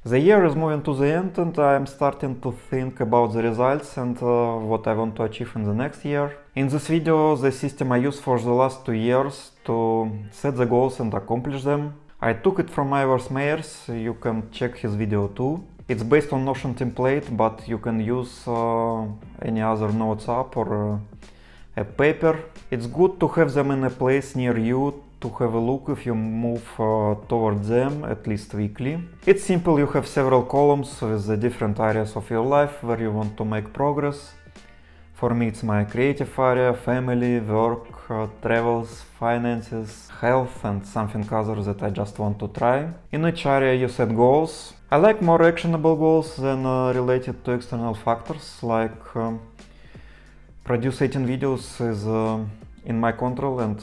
The year is moving to the end and I am starting to think about the results and what I want to achieve in the next year. In this video, the system I used for the last 2 years to set the goals and accomplish them. I took it from Ivars Meyers, you can check his video too. It's based on Notion template, but you can use any other notes app or a paper. It's good to have them in a place near you to have a look if you move towards them at least weekly. It's simple, you have several columns with the different areas of your life where you want to make progress. For me it's my creative area, family, work, travels, finances, health and something other that I just want to try. In each area you set goals. I like more actionable goals than related to external factors, like produce 18 videos is in my control and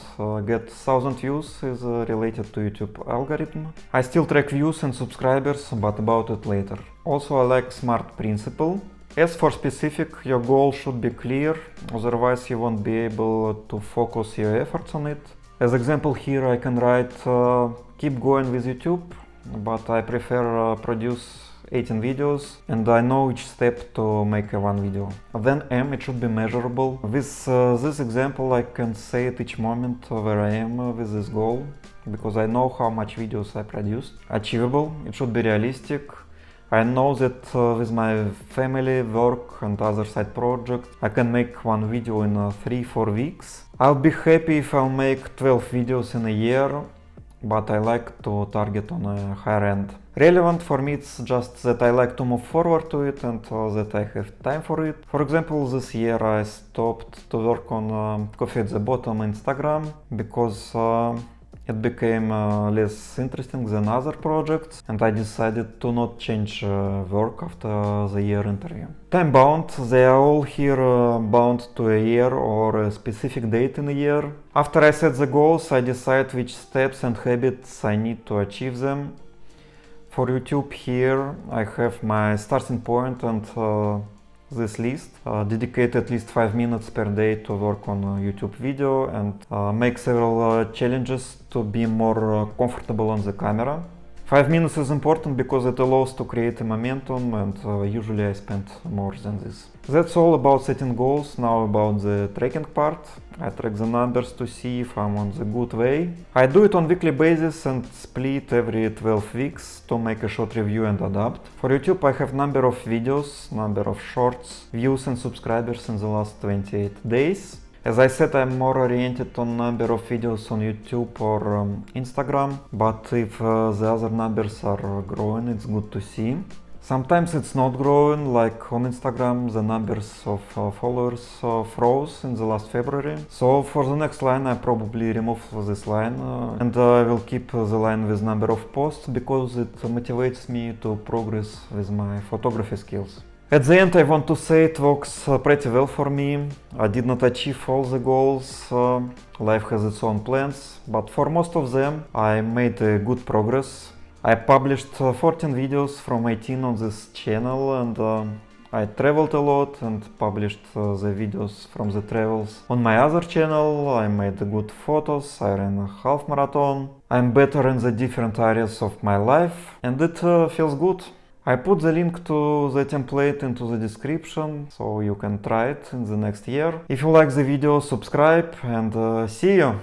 get 1000 views is related to YouTube algorithm. I still track views and subscribers, but about it later. Also I like SMART principle. As for specific, your goal should be clear, otherwise you won't be able to focus your efforts on it. As example here I can write keep going with YouTube, but I prefer produce 18 videos and I know each step to make one video. Then M, it should be measurable. With this example I can say at each moment where I am with this goal, because I know how much videos I produced. Achievable, it should be realistic. I know that with my family, work and other side projects I can make one video in 3-4 weeks. I'll be happy if I'll make 12 videos in a year, but I like to target on a higher end. Relevant for me it's just that I like to move forward to it and that I have time for it. For example, this year I stopped to work on Coffee at the Bottom Instagram because it became less interesting than other projects and I decided to not change work after the year interview. Time bound, they are all here bound to a year or a specific date in a year. After I set the goals, I decide which steps and habits I need to achieve them. For YouTube here I have my starting point and this list. Dedicate at least 5 minutes per day to work on a YouTube video and make several challenges to be more comfortable on the camera. 5 minutes is important because it allows to create a momentum and usually I spend more than this. That's all about setting goals. Now about the tracking part. I track the numbers to see if I'm on the good way. I do it on weekly basis and split every 12 weeks to make a short review and adapt. For YouTube I have number of videos, number of shorts, views and subscribers in the last 28 days. As I said, I'm more oriented on number of videos on YouTube or Instagram, but if the other numbers are growing, it's good to see. Sometimes it's not growing, like on Instagram the numbers of followers froze in the last February. So for the next line I probably remove this line and I will keep the line with number of posts because it motivates me to progress with my photography skills. At the end I want to say it works pretty well for me. I did not achieve all the goals, life has its own plans, but for most of them I made good progress. I published 14 videos from 18 on this channel and I traveled a lot and published the videos from the travels on my other channel. I made good photos, I ran a half marathon. I'm better in the different areas of my life and it feels good. I put the link to the template into the description, so you can try it in the next year. If you like the video, subscribe and see you!